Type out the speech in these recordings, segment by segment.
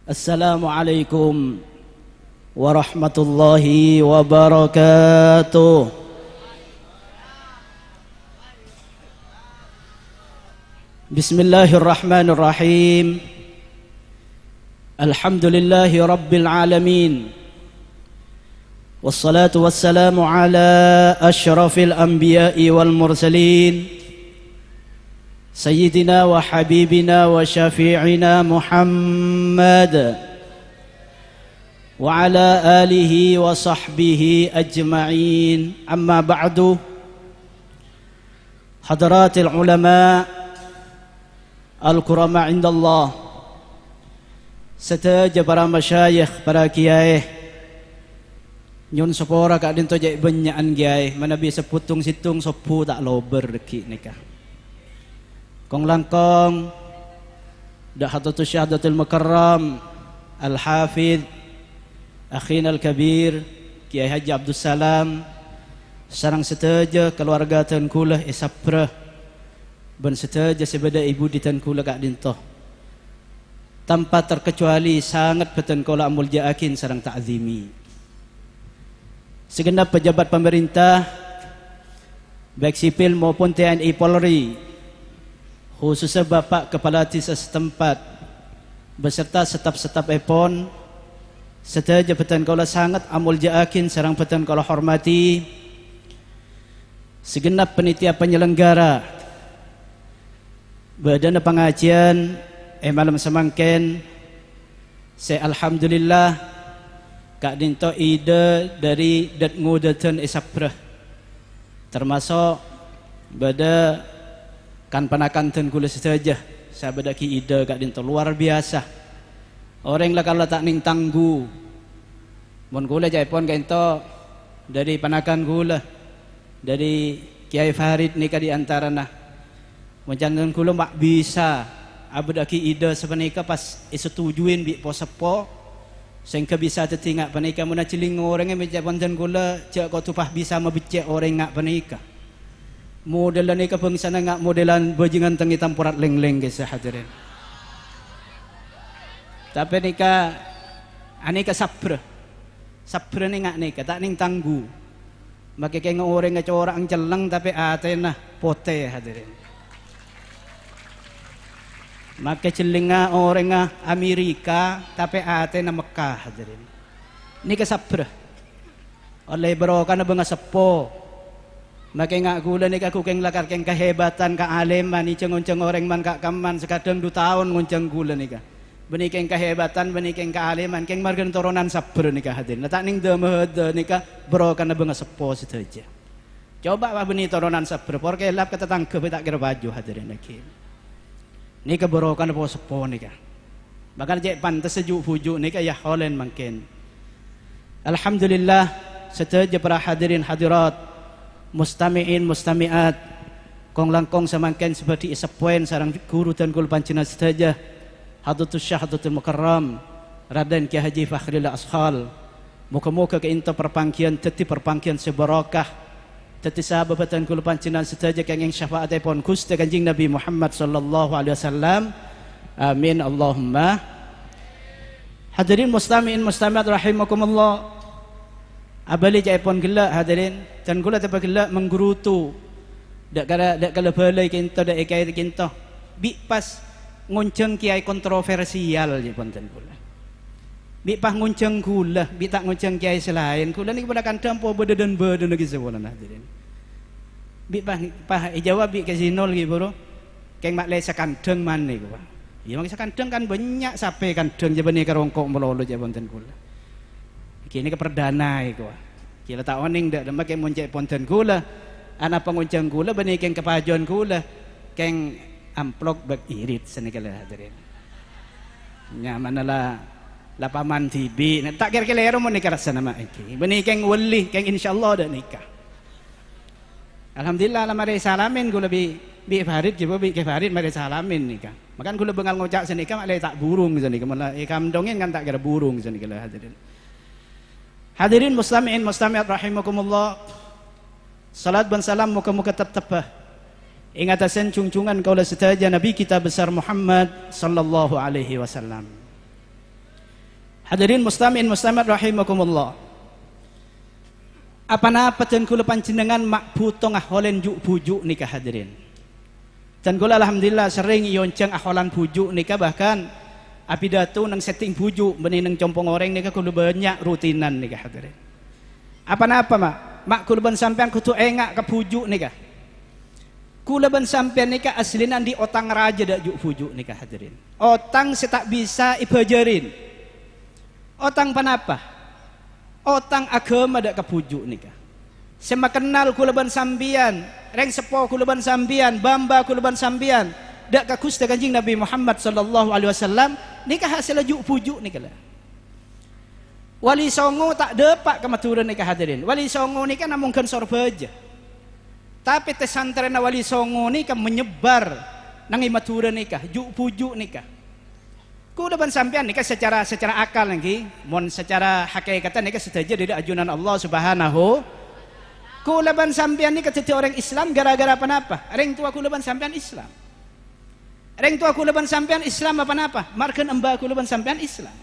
Assalamualaikum warahmatullahi wabarakatuh. Bismillahirrahmanirrahim. Alhamdulillahi rabbil alamin. Wassalatu wassalamu ala asyrafil anbiya'i wal mursalin, Sayyidina wa habibina wa syafi'ina Muhammad wa ala alihi wa sahbihi ajma'in. Amma ba'du. Hadratil ulama al-kurama indallah, serta para masyayikh, para kiai nyun sepora kak dinto jai benyaan kiai mana bisa putung situng sopu tak lober deki nikah kong langkong dah hadatul syahadatul mukarram al-hafidh akhina al-kabir Kiai Haji Abdul Salam sarang seteja keluarga tan kula isapra ben seteja sebeda ibu di tan kula kak dinto tanpa terkecuali sangat peten kula amul jaakin sarang ta'zimi segenap pejabat pemerintah baik sipil maupun TNI Polri, khususnya Bapak Kepala Desa setempat beserta staf-staf EPON, serta jabatan kaula sangat amul jaakin sarang peten kaula hormati segenap panitia penyelenggara badan pengajian malam semangken. Saya alhamdulillah kak dinto ide dari datngu datan isaprah termasuk pada kan panakan ten kula saja saya bedaki ide kak dinto luar biasa orang lah kalau tak ning tanggu mon kula jaipon kak dinto dari panakan kula dari Kiai Farid ni ka di antara nah menjangan kula mak bisa abedaki ide sepenika pas isetujuin bi posepo sehingga bisa tertinggal panika muna ciling orang yang meja ponten kula cak kau tupah bisa mebecek orang ngak panika modelan ni ka pengsana ngak modelan bajingan tengi tampurat leng-leng guys hadirin tapi nika aneka sapra ni ngak nika tak ning tanggu make keng orang ngak orang celeng tapi atena pote hadirin maka celinga orang Amerika tapi atena Mekah hadirin ni kasapra oleh berokan banga sepo maka ngak gula ni aku keng lakar keng kehebatan ka aleman ni ceng-ceng orang man kak kaman sekadang 2 tahun ngonceng gula ni ka beni keng kehebatan beni keng ka aleman keng margan toronan sapra ni ka hadirin tak ning demede ni ka berokan banga sepo saja coba apa beni toronan sapra porke lap kata tangke tak kira baju hadirin lagi ni keberokan po sepo ni ka bahkan jek pantas sejuk pujuk ni ka ya holen mungkin alhamdulillah seteja para hadirin hadirat mustami'in mustami'at kong langkong semangken seperti isapoen sarang guru dan kul pancina seteja hadatus syahadatul mukarram Raden Kiai Haji Fakhril Ashal muka-muka ke inta perpangkian teti perpangkian sebarokah teti sahabatan kula pancenan sedaja kenging syafaat pon Gusti Kanjeng Nabi Muhammad sallallahu alaihi wasallam. Amin Allahumma. Hadirin mustami'in mustami'at rahimakumullah. Abali jai pon gelak hadirin dan kula tepa gelak menggerutu dak kala balai kinto dak ekai kinto bi pas ngonceng kiai kontroversial je ponten kula. Bi pas ngonceng kula, bi tak ngonceng kiai selain kula ni kepada kandang po beden lagi sebulan hadirin. Bi pas jawab bi ke sinol lagi bro. Keng mak le sakandeng man ni gua. Ya mak sakandeng kan banyak sape kandeng je bani karongkok melolo je ponten kula. Kini ke perdana gua. Kila tak oning dak demak keng moncek ponten kula. Ana pengonceng kula bani keng kepajon kula. Keng amplok bag irit senikala hadirin. Nyamanalah lapaman tibi tak kira-kira mo nikah rasa nama iki bani keng wali keng insyaallah dak nikah alhamdulillah lah mari salamin gula bi Farid kibo bi ke Farid mari salamin nikah makan gula bengal ngocak senikah mak tak burung senikah malah ikam dongin kan tak kira burung senikah hadirin muslimin muslimat rahimakumullah salat dan salam muka-muka tetap ingatasen cungcungan kaula sedaja nabi kita besar Muhammad sallallahu alaihi wasallam. Hadirin mustami'in mustamat rahimakumullah. Apa-apa dan kula panjenengan mak butong aholen juk bujuk nikah hadirin. Dan kula alhamdulillah sering yonceng aholan bujuk nikah, bahkan apidato nang setting bujuk benih nang compong oreng nikah kula banyak rutinan nikah hadirin. Apa-apa mak kula ban sampean kutu engak ke bujuk nikah. Kula ban sampean nikah aslinan di otang raja dak juk bujuk nikah hadirin. Otang setak bisa ibajarin. Otang panapa? Otang agama dak kepujuk nikah. Sema kenal kula ban sambian, reng sepo kula ban sambian, bamba kula ban sambian, dak ka Gusti Kanjeng Nabi Muhammad sallallahu alaihi wasallam nikah hasil juk pujuk nikah lah. Wali songo tak depak kematuran nikah hadirin. Wali songo nikah namungkan sorba aja. Tapi pesantren wali songo nikah menyebar nang imaturan nikah, juk pujuk nikah. Kula ban sampean nikah secara akal lagi, mon secara hakikatan nikah setuju dari ajunan Allah Subhanahu. Kula ban sampean nikah jadi orang Islam gara-gara apa-apa? Reng tua kula ban sampean Islam. Reng tua kula ban sampean Islam apa-apa? Markan amba kula ban sampean Islam.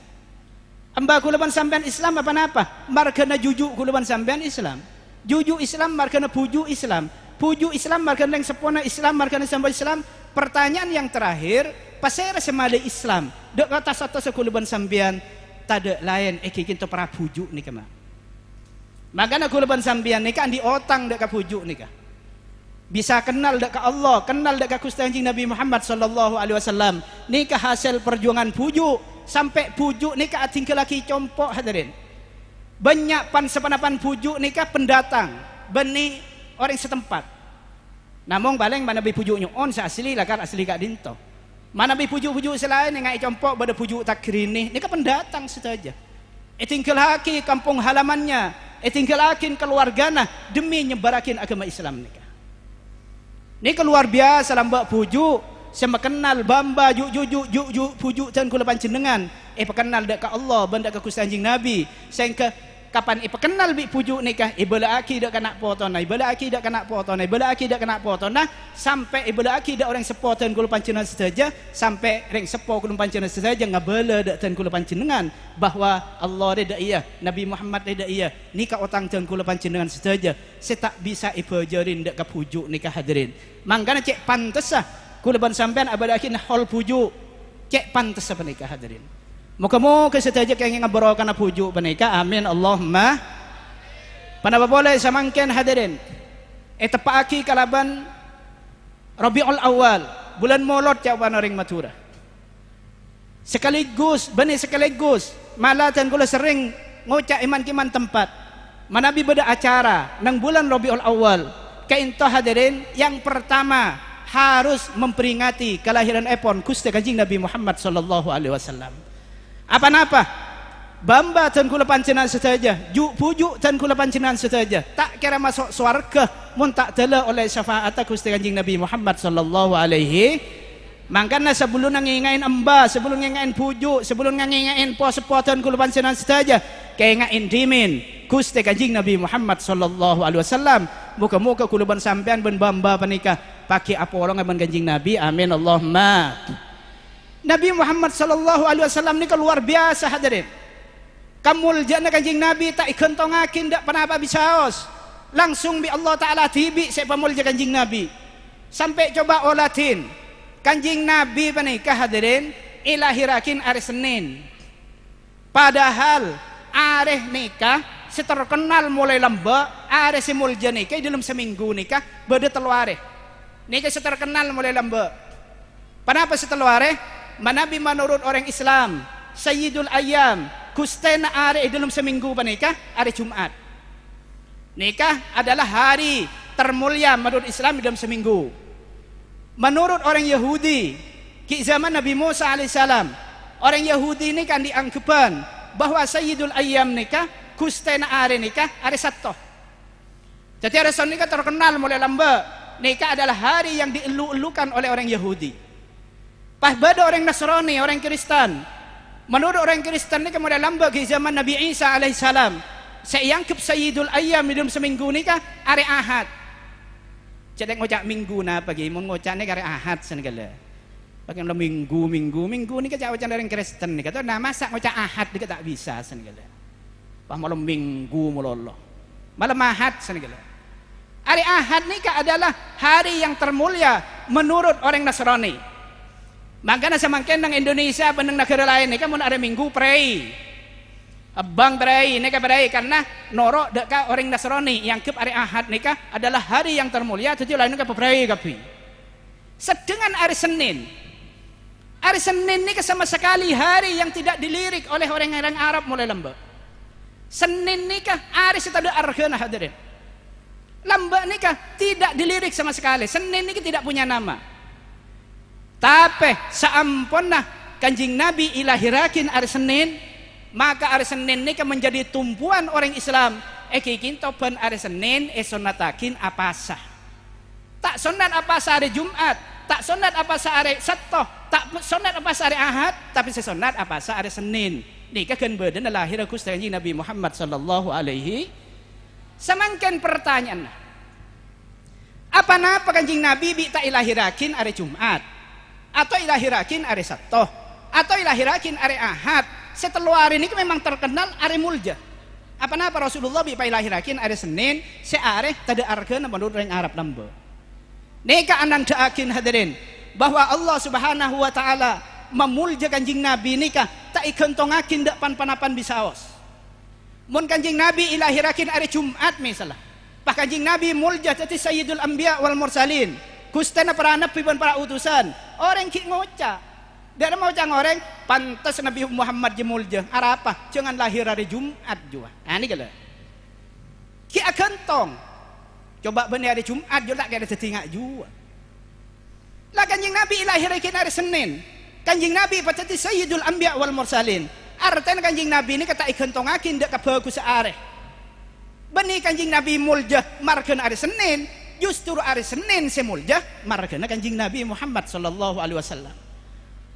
Amba kula ban sampean Islam apa-apa? Markan jujuk kula ban sampean Islam. Jujuk Islam markan puju Islam. Puju Islam markan yang sepona Islam markan sampai Islam. Pertanyaan yang terakhir, pasera semale Islam. Dok kata satu sekuluban sambian tada lain kita para pujuk nika mah. Makanya kuluban sambian nika di otang dak ka pujuk nika. Bisa kenal dak ka Allah, kenal dak ka Gusti Kanjeng Nabi Muhammad sallallahu alaihi wasallam. Nika hasil perjuangan pujuk sampai pujuk nika tinggal lagi compok hadirin. Banyak sepanapan pujuk nika pendatang, benih orang setempat. Namun paling mana bi pujuknya on asli lah kan asli kak dinto. Mana bi pujuk-pujuk selain yang ngai compok pada pujuk takrini, ini kan pendatang saja. Tinggal lagi kampung halamannya, tinggal lagi keluargana demi nyebarakin agama Islam nika. Ini luar biasa lambak pujuk, sama kenal bamba juk pujuk dan kula panjenengan. Kenal dak ka Allah, benda ka Gusti Kanjeng Nabi, sehingga kapan kenal bi pujuk nikah ibala aki dak kena potona ibala aki dak kena potona ibala aki dak kena potona sampai ibala aki dak orang sepotan kula panjenengan saja sampai reng sepo kula panjenengan saja ngabala dak tan kula panjenengan bahwa Allah reda iya Nabi Muhammad reda iya nikah otang tan kula panjenengan saja saya tak bisa ibajarin dak ka pujuk nikah hadirin mangkana cek pantes kula ban sampean abada aki hol pujuk cek pantes apa nikah hadirin. Moga-moga setaja kaya ngabarokan na pujuk panika. Amin Allahumma. Panapa boleh samangken hadirin. Tepaaki kalaban Rabiul Awal, bulan molot jawaban orang matura. Sekaligus, malatan kula sering ngocak iman-iman tempat. Manabi beda acara nang bulan Rabiul Awal. Kainto hadirin, yang pertama harus memperingati kelahiran epon Gusti Kanjeng Nabi Muhammad sallallahu alaihi wasallam. Apa-apa bamba dan kula panjenengan saja juk pujuk dan kula panjenengan saja tak kira masuk surga mun tak tela oleh syafaat Gusti Kanjeng Nabi Muhammad sallallahu alaihi. Mangkana sebelum ngingain amba, sebelum ngingain pujuk, sebelum ngingain po dan kula panjenengan saja kaya ngain dimin Gusti Kanjeng Nabi Muhammad sallallahu alaihi wasallam. Muka-muka kula ban sampean ben bamba panika pakai apa orang ban Kanjeng Nabi. Amin Allahumma. Nabi Muhammad sallallahu alaihi wasallam ni luar biasa hadirin. Kamul jana Kanjeng Nabi tak ikentongakin dak pernah apa bisaos. Langsung bi Allah taala tibi saya pamulja Kanjeng Nabi. Sampai coba olatin. Kanjeng Nabi panika hadirin ilahirakin hari Senin. Padahal areh nikah seterkenal mulai lembek areh simulja nikah dalam seminggu nikah beda telu areh. Nikah seterkenal mulai lembek. Kenapa setelah areh? Manabi menurut orang Islam Sayyidul Ayyam Kustena hari dalam seminggu panikah hari Jumat. Nikah adalah hari termulia menurut Islam dalam seminggu. Menurut orang Yahudi di zaman Nabi Musa alaihissalam, orang Yahudi ini kan dianggapan bahwa Sayyidul Ayyam nikah Kustena hari nikah hari Sabtu. Jadi hari Sabtu nikah terkenal mulai lambat. Nikah adalah hari yang dielu-elukan oleh orang Yahudi. Pas bada orang Nasrani, orang Kristen. Menurut orang Kristen ni kemudian lambak di zaman Nabi Isa alaihissalam. Saya angkap Sayyidul Ayyam dalam seminggu ni kah hari Ahad. Jadi ngocak minggu na pagi, mun ngocak ni hari Ahad senegala. Pakai minggu ni ke jawaban dari Kristen ni kata nah masa ngocak Ahad ni tak bisa senegala. Bah malam minggu mulolo. Malam Ahad senegala. Hari Ahad ni adalah hari yang termulia menurut orang Nasrani. Makanya semakin nang Indonesia benang negara lain ni kan mun hari Minggu pray. Abang pray ni pray karena norok dekat orang Nasrani yang ke hari Ahad ni adalah hari yang termulia jadi lain ka pray kapi. Sedangkan hari Senin. Hari Senin ni sama sekali hari yang tidak dilirik oleh orang-orang Arab mulai lembek. Senin ni hari setada argana hadirin. Lembek ni tidak dilirik sama sekali. Senin ni tidak punya nama. Tapi seampunlah Kanjeng Nabi ilahirakin hari Senin, maka hari Senin ni menjadi tumpuan orang Islam. Kinto ben hari Senin sonatakin apasah. Tak sunat apasah hari Jumat, tak sunat apasah hari Sabtu, tak sunat apasah hari Ahad, tapi sesunat apasah hari Senin. Nikah kan badan lahir aku Kanjeng Nabi Muhammad sallallahu alaihi. Semangkan pertanyaan. Apa napa Kanjeng Nabi bi tak ilahirakin hari Jumat? Atau ilahirakin hari Sabtu? Atau ilahirakin hari Ahad? Setelah hari ini memang terkenal hari mulja. Apa napa Rasulullah bi ilahirakin hari Senin? Seare tada arkeun menurut orang Arab lambe. Nika andang daakin hadirin bahwa Allah Subhanahu wa taala memulja Kanjeng Nabi nika tak ikentongakin dak pan-panapan bisaos. Mun Kanjeng Nabi ilahirakin hari Jumat misalnya. Pak Kanjeng Nabi mulja jadi Sayyidul Anbiya wal Mursalin. Kustana para nabi dan para utusan. Orang ki ngoca. Dia mau jangan orang pantas Nabi Muhammad jemulja. Apa? Jangan lahir hari Jumat juga. Nah ini kalau. Ki akentong. Coba benih hari Jumat juga tak ada setingak juga. Lah Kanjeng Nabi ilahirakin hari Senin. Kanjeng Nabi patati Sayyidul Anbiya wal Mursalin. Artinya Kanjeng Nabi ini kata ikentongakin dak kebagus areh. Benih Kanjeng Nabi mulja markeun hari Senin, justru hari Senin semulja markeun Kanjeng Nabi Muhammad sallallahu alaihi wasallam.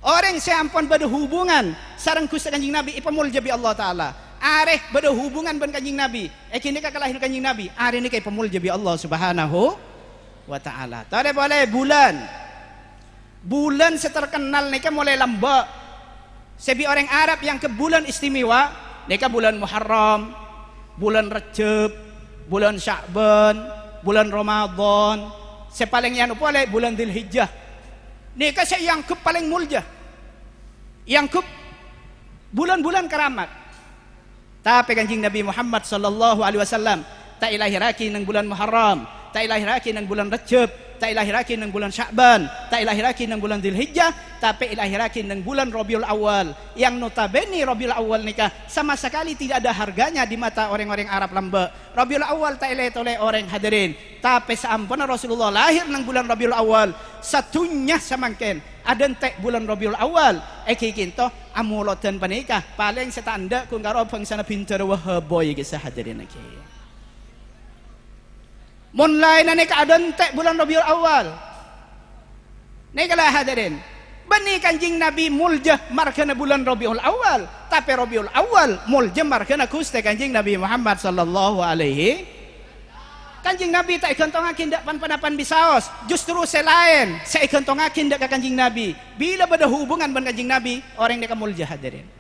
Orang seampun bada hubungan sareng Gusti Kanjeng Nabi ipamulja bi Allah taala. Areh bada hubungan ben Kanjeng Nabi. Kini ka kalahir Kanjeng Nabi. Areh ni kay pamulja bi Allah Subhanahu wa taala. Tare boleh bulan. Bulan seterkenal nika mulai lembek. Sebi orang Arab yang ke bulan istimewa, nika bulan Muharram, bulan Rajab, bulan Sya'ban, bulan Ramadan. Sepaling yang boleh bulan Dzulhijjah. Nika saya yang ke paling mulja. Yang ke bulan-bulan keramat. Tapi Kanjeng Nabi Muhammad sallallahu alaihi wasallam tak ilahirakin ng bulan Muharram, tak ilahirakin ng bulan Rajab, tak ilahirakin ng bulan Sya'ban, tak ilahirakin ng bulan Dzulhijjah, tapi ilahirakin ng bulan Rabiul Awal yang notabene Rabiul Awal nikah sama sekali tidak ada harganya di mata orang-orang Arab lambe. Rabiul Awal tak ilah oleh orang hadirin, tapi seampun Rasulullah lahir ng bulan Rabiul Awal satunya samangken ada entek bulan Rabiul Awal kinto amulotan panikah paling setanda kung karo bangsana pinter wahaboy kisah hadirin iki. Mun lain na nika adantek bulan Rabiul Awal. Nika lah hadirin. Bani Kanjeng Nabi mulja markana bulan Rabiul Awal, tapi Rabiul Awal mulja markana Gusti Kanjeng Nabi Muhammad sallallahu alaihi. Kanjeng Nabi tak ikentongakin dak pan-panapan bisaos, justru selain saya ikentongakin dak Kanjeng Nabi. Bila bada hubungan ban Kanjeng Nabi, orang nika mulja hadirin.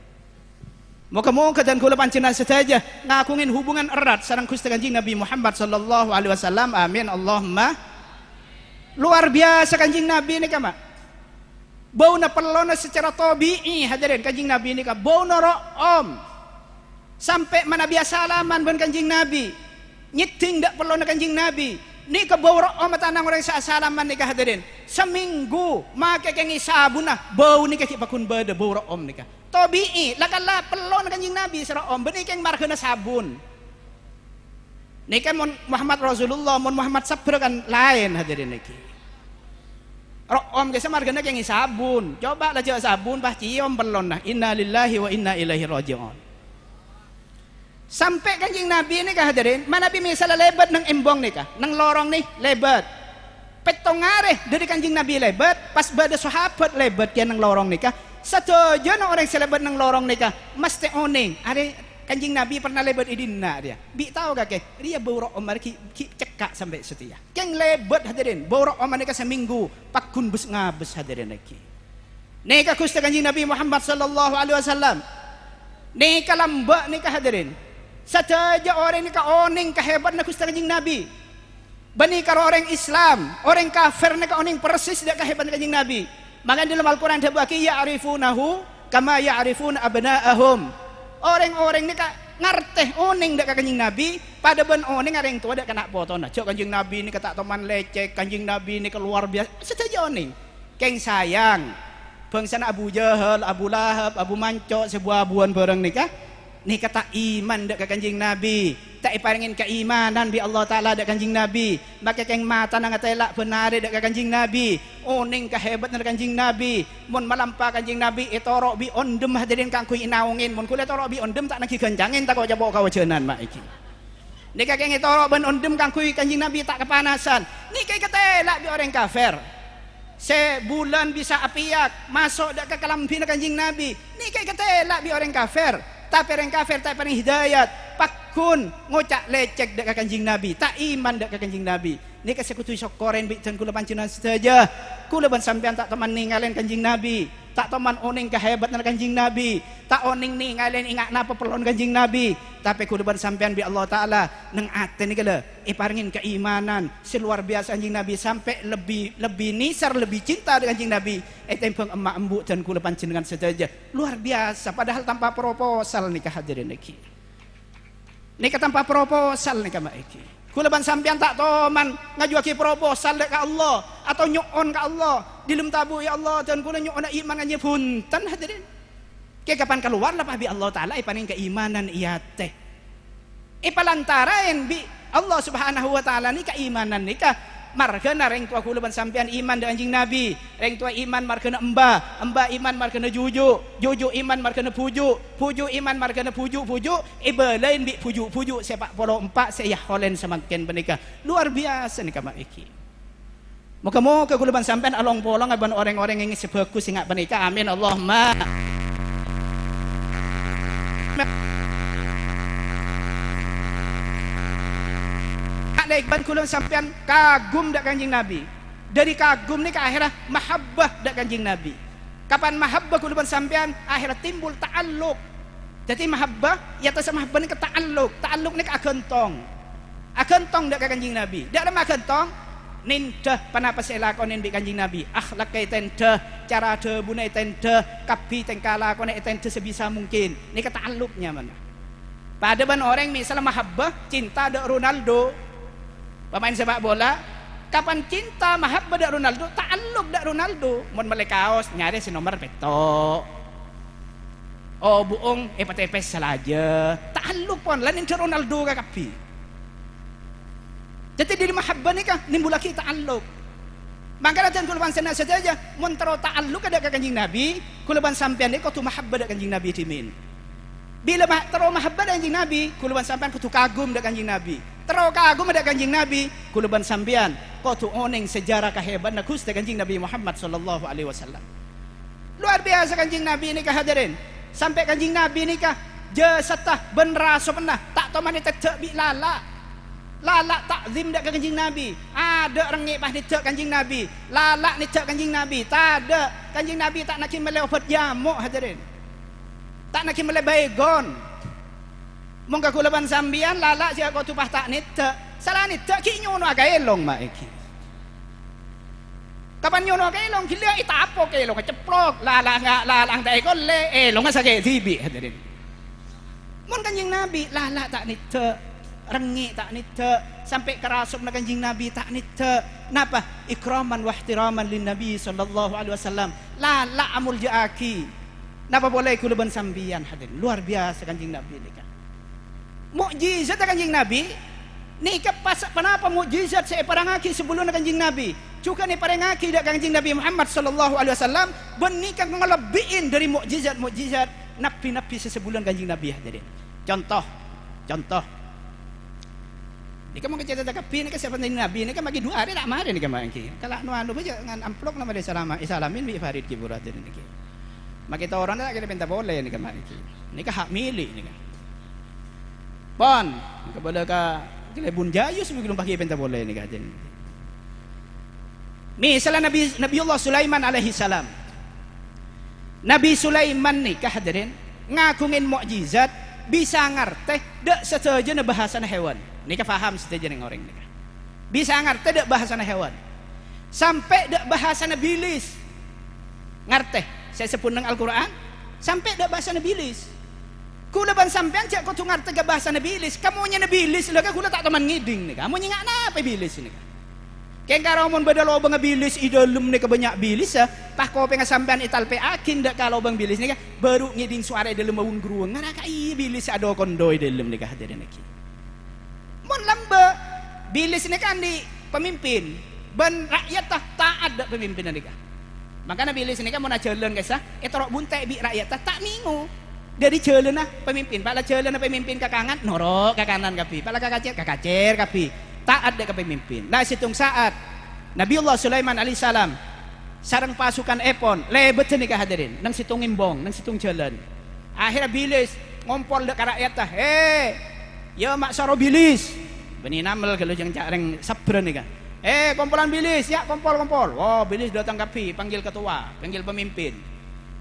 Moga-moga dan kula panjenengan saja ngakungin hubungan erat sareng Gusti Kanjeng Nabi Muhammad sallallahu alaihi wasallam. Amin Allahumma. Luar biasa Kanjeng Nabi ini kama. Bauna pelona secara tabii hadirin Kanjeng Nabi ini ka bauna ro'om. Sampai mana biasa salaman ban Kanjeng Nabi. Nyiting dak pelona Kanjeng Nabi. Ni ka bau ro'om tanang orang sa salaman ni ka hadirin. Seminggu make kengi sabuna bau ni ka kipakun bada bau ro'om ni ka. Tabii lakala pelon Kanjeng Nabi sira om benih keng markeuna sabun. Niki Muhammad Rasulullah mun Muhammad sabra kan lain hadirin niki. Om geus markeuna keng sabun. Coba lah sabun bah cium pelon nah. Innalillahi wa inna ilaihi rajiun. Sampai Kanjeng Nabi ini kah hadirin, mana Nabi misal lebat nang embong nih kah, nang lorong nih lebat. Petongare dari Kanjeng Nabi lebat, pas bada sahabat lebat kian nang lorong nih kah. Satuja orang selebat nang lorong nika mesti oning. Ada Kanjeng Nabi pernah lebat idinna dia. Bi tahu gak dia baurok omar ki cekak sampai setia. Keng lebat hadirin, baurok omar nika seminggu pakun bus ngabes hadirin lagi. Nika Gusti Kanjeng Nabi Muhammad sallallahu alaihi wasallam. Nika lamba nika hadirin. Saja orang nika oning kehebat na Gusti Kanjeng Nabi. Bani karo orang Islam, orang kafir nika oning persis dak kehebat Kanjeng Nabi. Maka dalam Al-Qur'an dabaki ya'rifunahu kama ya'rifuna abna'ahum. Orang-orang nika ngerteh oning dak Kanjeng Nabi, pada ben oning areng tua dak kena potona. Cok Kanjeng Nabi ni kata teman lecek, Kanjeng Nabi ni keluar biasa. Saja oning. Keng sayang. Bangsa Abu Jahal, Abu Lahab, Abu Mancok, sebuah abuan bareng nikah. Nika tak iman dak Kanjeng Nabi. Tak iparingin keimanan bi Allah Taala dak Kanjeng Nabi. Maka keng mata nang atelak benar dak Kanjeng Nabi. Oning kahebat dak Kanjeng Nabi. Mun malampa Kanjeng Nabi etorok bi ondem hadirin kang kui inaungin. Mun kula torok bi ondem tak nagi gancangin tak kok jabo kawajenan mak iki. Nika keng etorok ben ondem kang kui Kanjeng Nabi tak kepanasan. Nika ketelak bi orang kafir. Sebulan bisa apiak masuk dak ke kelambi Kanjeng Nabi. Nika ketelak bi orang kafir. Tapi orang kafir tak pernah hidayat. Pakun ngocak lecek dak Kanjeng Nabi, tak iman dak Kanjeng Nabi. Ni kasekutu sokoren bitan kula pancenan saja. Kula ban sampean tak teman ninggalin Kanjeng Nabi, tak teman oning kehebatan Kanjeng Nabi, tak oning ninggalin ingat napa perlon Kanjeng Nabi. Tapi kula ban sampean bi Allah Taala nang ate ni kala iparingin keimanan seluar biasa Kanjeng Nabi sampai lebih nisar lebih cinta dengan Kanjeng Nabi. Tempeng emak embuk dan kula panjenengan saja. Luar biasa padahal tanpa proposal nikah hadirin iki. Nika tanpa proposal nika mak iki. Kula ban sampean tak toman ngajuaki proposal dek ka Allah atau nyuon ka Allah. Dilem tabu ya Allah dan kula nyuon iman nganya punten hadirin. Ke kapan keluar lah bi Allah Taala ipaning keimanan iya teh. Ipalantarain bi Allah Subhanahu wa taala ni keimanan nika margana reng tua kula ban sampean iman dengan Kanjeng Nabi. Reng tua iman margana embah iman margana juju iman margana puju iman margana puju ibalain bi puju sepak polo empat saya holen semakin menikah. Luar biasa nikah mak iki. Moga-moga kula ban sampean along polong aban orang-orang yang sebagus sing menikah. Amin Allahumma. Iban kula sampean kagum dak Kanjeng Nabi. Dari kagum ni ke akhirnya mahabbah dak Kanjeng Nabi. Kapan mahabbah kula sampean akhirnya timbul ta'alluq. Jadi mahabbah ya ta sama mahabbah ni ke ta'alluq. Ta'alluq ni ke agentong. Agentong dak Kanjeng Nabi. Dak ada agentong nindah panapa selakonin bi Kanjeng Nabi. Akhlak kay tendah, cara debunai tendah, kapi tengkala kone tendah sebisa mungkin. Ni ke ta'alluqnya mana? Pada ban orang misalnya mahabbah cinta dak Ronaldo. Pemain sepak bola, kapan cinta mahabbah dak Ronaldo, ta'alluq dak Ronaldo. Mun mele kaos nyari si nomor peto. Oh buong epatepes salaja. Ta'alluq pon lain inter Ronaldo ka kapi. Jadi di mahabbah ni kah nimbulaki ta'alluq. Maka dan kula saja saja mun taro ta'alluq ada ka Kanjeng Nabi, kula ban sampean ni ko tu mahabbah dak Kanjeng Nabi timin. Bila taro mahabbah dak Kanjeng Nabi, kula ban sampean kudu kagum dak Kanjeng Nabi. Terau kagum ada Kanjeng Nabi, kula ban sampean kau tu oneng sejarah kehebat na Gusti Kanjeng Nabi Muhammad sallallahu alaihi wasallam. Luar biasa Kanjeng Nabi ni hadirin. Sampai Kanjeng Nabi ni jasatah ben raso pernah tak tahu mana tak bi lala. Lala takzim dak Kanjeng Nabi. Ada rengik pas ni tak Kanjeng Nabi. Lala ni tak Kanjeng Nabi. Tak ada. Kanjeng Nabi tak nak mele obat jamuk hadirin. Tak nak mele baygon. Mongga kula ban sambian lala sia ko tupah tak nita. Salah nita ki nyono aga elong mak iki. Kapan nyono aga elong kilia itapo ke elong ceplok lala lalang dai ko le elong sakit tibi hadirin. Mun Kanjeng Nabi lala tak nita, rengi tak nita, sampai kerasup na Kanjeng Nabi tak nita. Napa? Ikraman wa ihtiraman lin Nabi sallallahu alaihi wasallam. Lala amul jaaki. Napa boleh kula ban sambian hadirin. Luar biasa Kanjeng Nabi ni kan. Mukjizat Kanjeng Nabi ni kenapa mukjizat saya parangaki sebelum Kanjeng Nabi juga ni parangaki dak Kanjeng Nabi Muhammad sallallahu alaihi wasallam benikah ngelebihin dari mukjizat nabi-nabi sebelum Kanjeng Nabi hadirin. Contoh ni kan mau cerita kapi ni kan siapa Nabi ni kan bagi 2 hari tak mari ni kan bagi kalau anu baca dengan amplop nama dia salamin bi Farid Kiburat ni kan mak kita orang tak kena minta boleh ni kan bagi ni kan hak milik ni kan pon kepada ka kelebun jayu sebelum pagi penta boleh ni kajen. Misalnya Nabiullah Sulaiman alaihi salam. Nabi Sulaiman nikah hadirin ngagungin mukjizat bisa ngerti dek setuju na bahasa hewan. Nikah faham setuju nih orang nikah. Bisa ngerti dek bahasa hewan. Sampai dek bahasa bilis. Ngerti. Saya sebut nang Al-Qur'an sampai dek bahasa bilis. Kula ban sampean cak kau ngerti ke bahasa bilis. Kamu nya bilis lah kula tak teman ngiding nih. Kamu nya apa bilis nih. Keng karo mun beda lobang bilis idolum nih kebanyak bilis ya. Pah kopi sampean ital pe akin dak kalau bang bilis nih baru ngiding suara dalam mawun gruang ngana kai bilis ado kondoi dalam nih hadirin iki. Mun lamba bilis nih kan di pemimpin ban rakyat taat dak pemimpin nih. Makanya bilis nih kan mun jalan guys itu rok buntai bi rakyat tak mingu. Dari jalan pemimpin, pala jalan pemimpin ke kanan norok ke kanan kapi, pala kakacer kapi. Taat dek ke pemimpin. Nah situng saat Nabiullah Sulaiman alaihissalam sarang pasukan epon lebet nih hadirin nang situng imbong nang situng jalan akhirnya bilis ngompol dek rakyat ya mak soro bilis beni namel kalau yang careng sabren nih kumpulan bilis ya kompol wow bilis datang kapi panggil ketua panggil pemimpin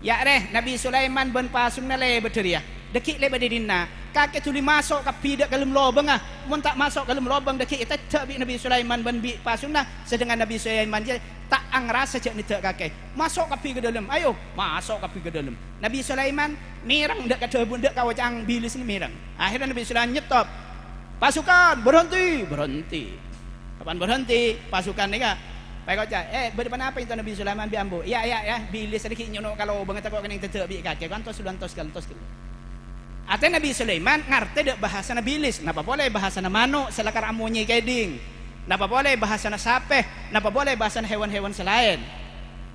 ya Nabi Sulaiman ben pasung na lebet dia dekik lebet dina kakek tuli masuk kapi dak dalam lubang mun tak masuk dalam lubang dekik itu tabi Nabi Sulaiman ben bi pasungna sedangkan Nabi Sulaiman dia tak angrasa cak ni tak kakek masuk kapi ke dalam ayo masuk kapi ke dalam Nabi Sulaiman mirang dak kada bundak kawacang bilis ni mirang akhirnya Nabi Sulaiman nyetop pasukan berhenti kapan berhenti pasukan ni ka Pakai berdepan apa itu Nabi Sulaiman bi ambo ya bilis sedikit nyono kalau banget kau kening tetek bi kakek kan tos Ate Nabi Sulaiman ngerti dek bahasa na bilis. Napa boleh bahasa na mano selakar amunyi keding. Napa boleh bahasa na sapeh. Napa boleh bahasa na hewan-hewan selain.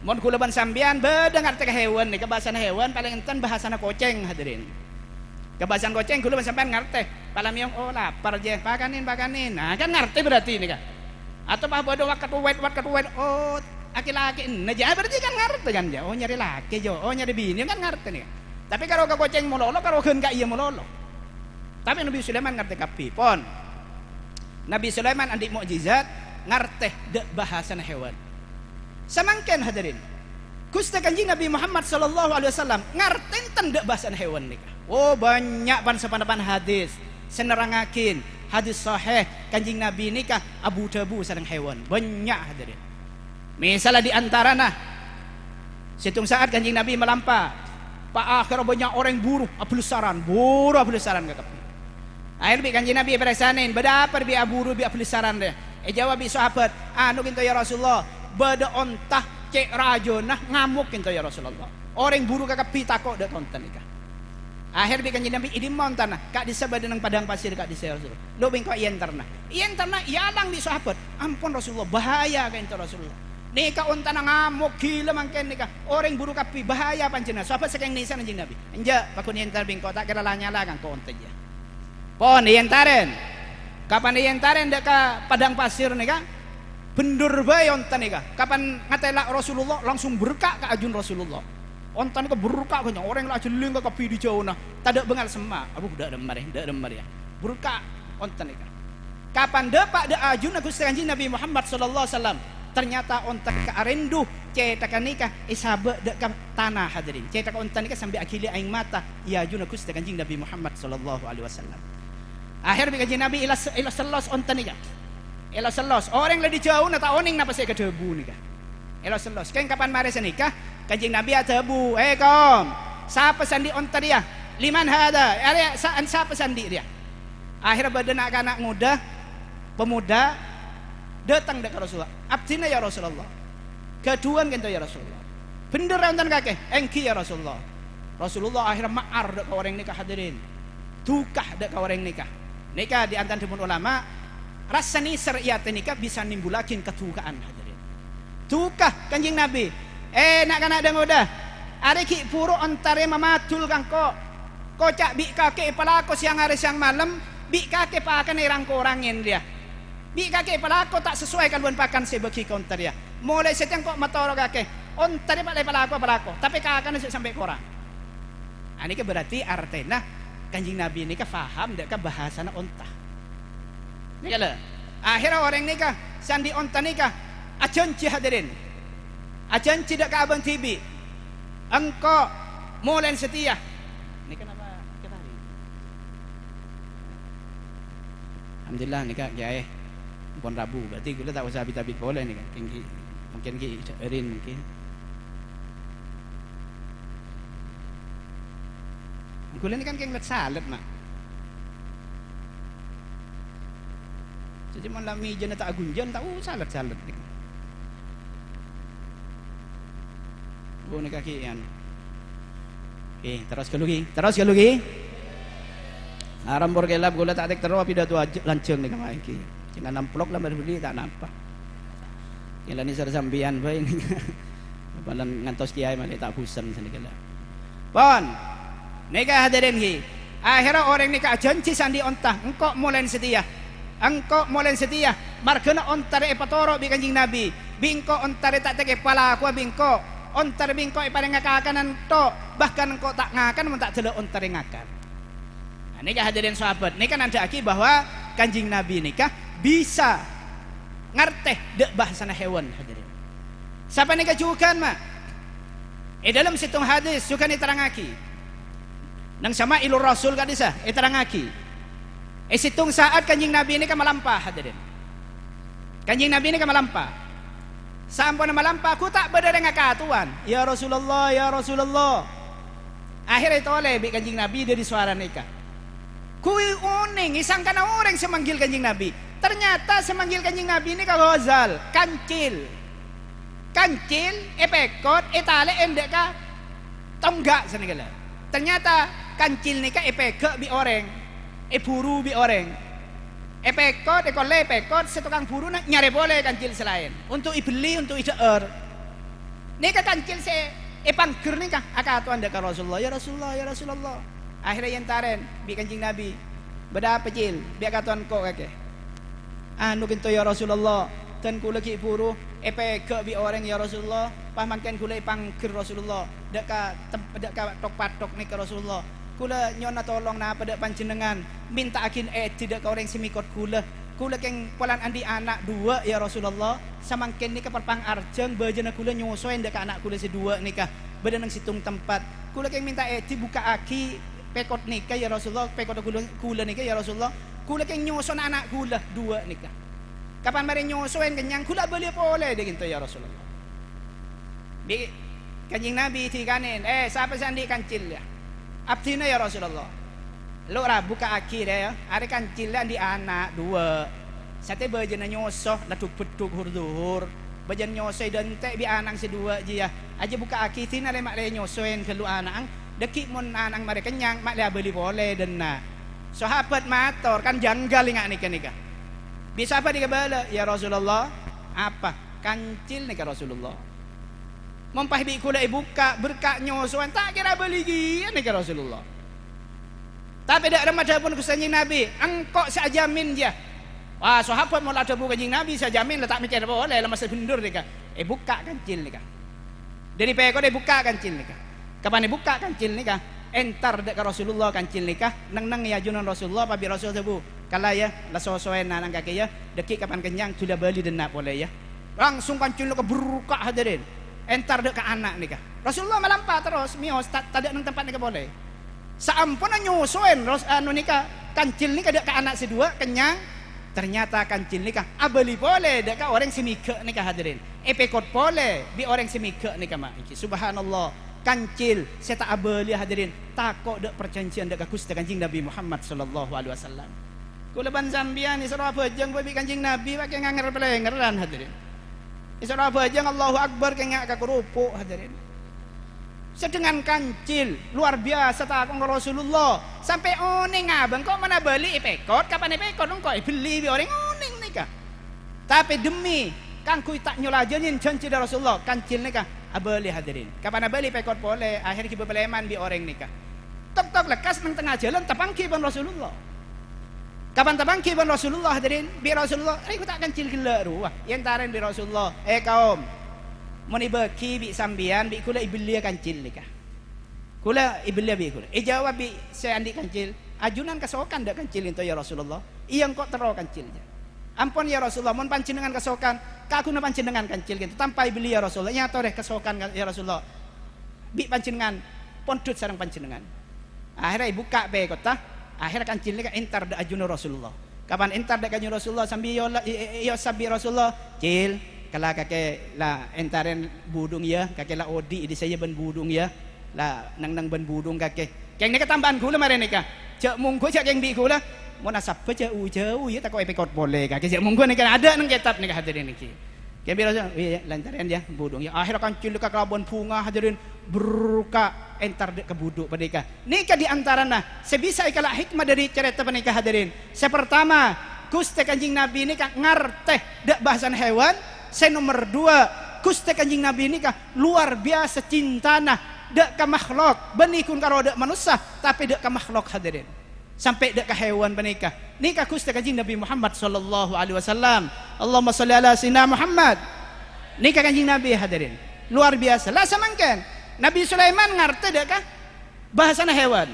Mon kulaban sambian beda ngerti ke hewan nih. Ke bahasa na hewan paling enten bahasa na koceng hadirin. Ke bahasa koceng kulaban sambian ngerti. Palam yang lapar je pakanin. Nah kan ngerti berarti nih kan. Atau bah bodoh wakat uwet oh laki-laki nah berarti kan ngerti kan ya. Oh nyari laki jo. Oh nyari bini kan ngerti nih. Tapi kalau ke koceng mololo, kalau hendak iya mololo. Tapi Nabi Sulaiman ngerti kapi pon. Nabi Sulaiman andik mukjizat ngerti dek bahasa hewan. Samangken hadirin. Gusti Kanjeng Nabi Muhammad sallallahu alaihi wasallam ngerti enten dek bahasa hewan nika. Oh banyak pan sepan hadis senerangakin hadis sahih Kanjeng Nabi nika Abu Dabu sareng hewan. Banyak hadirin. Misalnya di antarana situng saat Kanjeng Nabi melampau Pak akhir banyak orang buruh ablusaran ke kapi. Akhir bi Kanjeng Nabi beresanin beda apa bi aburu bi ablusaran deh. Jawab bi sahabat, anu kinto ya Rasulullah, beda ontah cek rajo nah ngamuk kinto ya Rasulullah. Orang buruh ke kapi takok dek konten nikah. Akhir bi Kanjeng Nabi ini montan kak disebut dengan padang pasir kak disebut Rasulullah. Lo bingko iyan terna ialang bi sahabat. Ampun Rasulullah bahaya kinto Rasulullah. Nika unta na ngamuk gila mangken nika orang buru kapi bahaya panjenengan sahabat saking nisan anjing Nabi enja pakun yen tarbing ko tak kira lanya lah kan ko unta ja pon yen taren kapan yen taren dek ka padang pasir nika bendur bae unta nika kapan ngatela Rasulullah langsung berkak ka ajun Rasulullah unta nika berkak kanya orang lah jeling ka kapi di jauh nah tadak bengal semak abuh dak demar ya berkak unta nika kapan depak de ajun Gusti Kanjeng Nabi Muhammad sallallahu alaihi wasallam ternyata onta ke arendu cetakan nikah isabe dekat tanah hadirin cetakan onta nikah sampai akhirnya aing mata ya juna Gusti Kanjeng Nabi Muhammad sallallahu alaihi wasallam akhir bi Kanjeng Nabi ila selos onta nikah ila selos orang lagi jauh na ta oning napa saya ke debu nikah ila selos kan kapan mare nikah Kanjeng Nabi debu kom siapa sandi onta dia liman hada area saan siapa sandi dia akhir badan anak muda pemuda datang dekat Rasulullah abdina ya Rasulullah gaduan kento ya Rasulullah bener enten kakek engki ya Rasulullah akhirnya ma'ar dek orang nikah hadirin dukah dek orang nikah di antara demun ulama rasani syariat nikah bisa nimbulakin ketukaan hadirin dukah Kanjeng Nabi nak kana ada muda are ki puro antare mamatul kang ko cak bi kakek palako siang hari siang malam bi kakek pakan irang korangin dia bi kakek palako tak sesuai kaluan pakan sebagi counter ya mulai setiang kok matoro kakek ontar pak palako tapi kakak nasi sampai korang ini berarti artinya Kanjeng Nabi ini faham dek bahasa na onta ini kalau akhirnya orang nikah sandi onta nikah ajanci hadirin ajanci dek abang tibi engkau molen setia. Ini kenapa kita hari? Alhamdulillah nih kak kiai pon Rabu berarti kita tak usah habis-habis boleh nih kak. Mungkin Erin mungkin. Kuliah ini kan kayak ngeliat salad mak. Jadi malam meja tak agunjan tahu salad nih. Bu nih kaki yang. Terus ke lagi. Arambor kelab gula tak terus tapi dah tu lanceng nih kamai ki. Jangan namplok lah berdiri tak nampak. Kila ni sambian bae ini. Balan ngantos kiai male tak busan sini kala. Pon. Nikah hadirin ki. Akhirnya orang nikah janji sandi ontah. Engkau molen setia. Margana ontare epatoro bi kanjing Nabi. Bingko ontare tak teke pala aku bingko. Ontare bingko pada ngakanan to. Bahkan engkau tak ngakan mun tak delok ontare ngakan. Nah, nikah hadirin sahabat. Nikah ada aki bahwa kanjing Nabi nikah bisa ngerteh dek bahasana hewan hadirin. Siapa nikah juga mak? Dalam situng hadis suka diterangaki. Nang sama ilur rasul kadisa terangaki. Situng saat kanjing Nabi ini kan melampah hadirin. Kanjing Nabi ini kan melampah. Sampun melampah aku tak beda dengan katuan. Ya Rasulullah. Akhirnya toleh bi kanjing Nabi dari suara nikah. Kui uning isang kana orang semanggil kanjing Nabi. Ternyata semanggil kanjing Nabi ini ka Ghazal, kancil, epekot, etale endek ka tonggak senegala. Ternyata kancil ni ka epekot bi orang, buru bi orang, epekot, ekole epekot, setukang buru nak nyari boleh kancil selain. Untuk ibeli, untuk ijar. Ni ka kancil se epangker ni ka akatuan dek Rasulullah, ya Rasulullah. Akhirnya yang taren bi kanjing Nabi beda pecil bi akatuan kok kake. Anu kinto ya Rasulullah, ten kula ki buru epekot bi orang ya Rasulullah, pamangken kula pangker Rasulullah. Dek ka tok patok ni ke Rasulullah. Kula nyona tolong na pada panjenengan minta akin tidak ka orang semikot kula keng polan andi anak dua ya Rasulullah samangken ni ka perpang arjeng bajana kula nyosoen dek anak kula sedua nikah beda nang situng tempat kula keng minta buka aki pekot nikah ya Rasulullah pekot kula nikah ya Rasulullah kula keng nyoson anak kula dua nikah kapan mari nyosoen kenyang kula beli boleh dek ya Rasulullah di kanjing Nabi tikanin siapa sandi kancil ya abdina ya Rasulullah. Lo ra buka akhir ya. Are kancilnya di anak dua. Sate bajana nyosoh laduk beduk hur-duhur. Bajan nyosoh dan tek bi anang sedua je ya. Aja buka akhir tina le mak le nyosoen kelu anang. Deki mun anang mare kenyang mak le beli boleh denna. Sahabat mator kan janggal ingat nikah. Bisa apa dikabala ya Rasulullah? Apa? Kancil nikah Rasulullah. Mempah bi kula buka berkak nyosoan tak kira beli gian ni ke Rasulullah. Tapi dak remaja pun kusanjing Nabi, engkau sajamin je. Wah, sahabat mau ada buka kanjing Nabi sajamin letak mikir boleh lah masa bendur ni ka. Buka kancil ni ka. Dari peko dia buka kancil ni ka. Kapan buka kancil ni ka? Entar dak Rasulullah kancil ni ka. Nang ya junan Rasulullah pabi Rasul tebu. Kala ya la sosoen nang kaki ya. Deki kapan kenyang sudah beli denap boleh ya. Langsung kancil lo ke berukak hadirin. Entar dek ke anak nikah. Rasulullah melampah terus mios tak ada nang tempat nikah boleh. Saampun nyusuin anu nikah kancil nikah dek ke anak sedua kenyang. Ternyata kancil nikah abeli boleh dek ke orang semika nikah hadirin. Epekot boleh bi orang semika nikah mak. Subhanallah kancil saya tak abeli hadirin. Takok dek perjanjian dek Gusti Kanjeng Nabi Muhammad sallallahu alaihi wasallam. Kula ban Zambia ni sarua bajang bi Kanjeng Nabi pakai nganger pelengeran hadirin. Isra bajang Allahu Akbar kengak ka kerupuk hadirin. Sedengan kancil luar biasa takong Rasulullah sampai oning abang kok mana beli epekot kapan epekot engko beli bi orang oning nikah. Tapi demi kang kui tak nyolajanin janji dari Rasulullah kancil nikah abeli hadirin. Kapan beli epekot boleh akhir ki bebeleman bi orang nikah. Tok lekas nang tengah jalan tapangki ban Rasulullah. Kapan tabangki ban Rasulullah hadirin bi Rasulullah aku tak kancil gila ruah yang taran bi Rasulullah kaum mun ibaki bi sambian bi kula ibelia kancil nikah kula ibelia bi kula jawab bi saya andi kancil ajunan kasokan dak kancil itu ya Rasulullah iyang kok tero kancilnya ampun ya Rasulullah mun panjenengan kasokan ka aku na panjenengan kancil gitu tanpa ibelia Rasulullah nyato deh kasokan ya Rasulullah bi panjenengan pondut sareng panjenengan. Akhirnya buka be kota, akhirnya kancil nika entar da ajuna Rasulullah. Kapan entar da kanjeng Rasulullah sambil yo sabi Rasulullah, cil kala kake la entaren budung ya, kake la odi di saya ben budung ya. La nang ben budung kake. Keng nika tambahan gula mare nika. Cek mungko cek keng bi gula. Mau nasab jauh ya tak kau epikot boleh kake cek mungko nika ada nang kitab nika hadirin niki. Keng bi Rasulullah, lantaran ya budung ya. Akhirnya kancil ka kelabuan bunga hadirin berka entar ke buduk mereka. Nika di antarana sebisa ikalah hikmah dari cerita menikah hadirin. Sepertama, Gusti Kanjeng Nabi nika ngarteh dak bahasan hewan. Nomor 2, Gusti Kanjeng Nabi nika luar biasa cintana dak ka makhluk, benikun karo dak manusia, tapi dak ka makhluk hadirin. Sampai dak ka hewan menikah. Nika Gusti Kanjeng Nabi Muhammad sallallahu alaihi wasallam. Allahumma shalli ala sayyidina Muhammad. Nika Kanjeng Nabi hadirin. Luar biasa. Lah samangken Nabi Sulaiman ngerti dak kah bahasana hewan.